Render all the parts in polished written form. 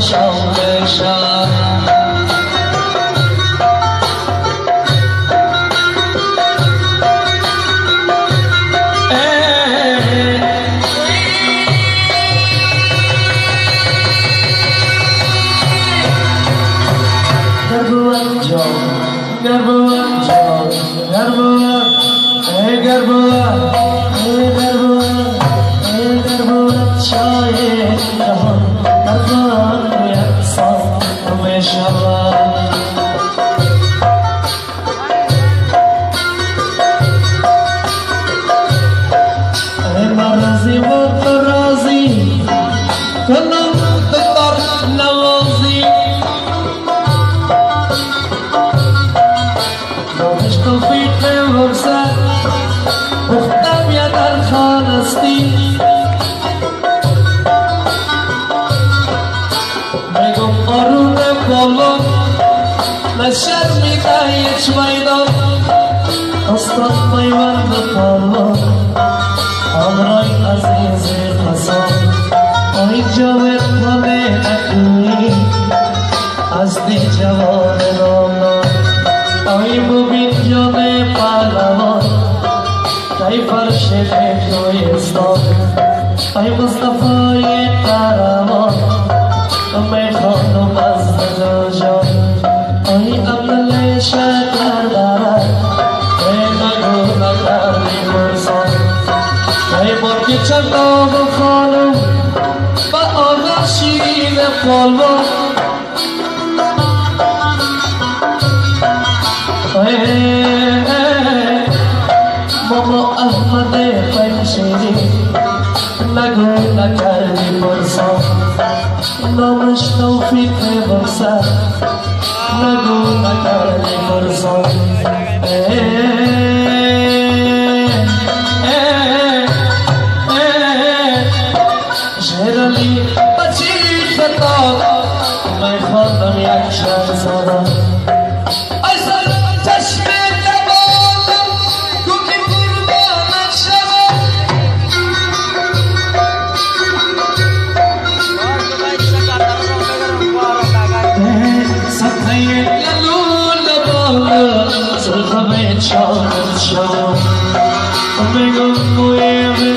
সংবেশা شرمي تايت شويدو أصطاد ميوان بطلو أمري عزيزي خصام أي جوير ملي أكوي أزدي جوان رونا أي مبين جوني پالوان تاي فرشي بيتو يستان أي مصطفى يتاروان أمي خانو مزدو جان أي أمل شكر دارا أي نقول كاري مرسان أي مركي چندام خانم با آغا شیرین قلبا ماما احمد پنشیری نقول كاري مرسان نامش توفیق مرسان نقول كاري مرسان شهرلی بچی خطا من خواندم یک شهر زدم ایسان چشم دبالم تو که قربانت شدم سطحی لالون دبالم سلخمه چاکت شدم بگم مویمه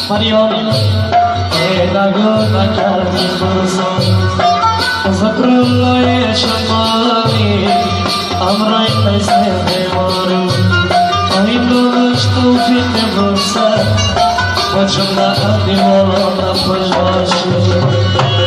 Marion, nagona karmi kursan, zakrullo yeshamani, amray kaise maru, ayno shtufit bursa, vajna adi wala pajvashi.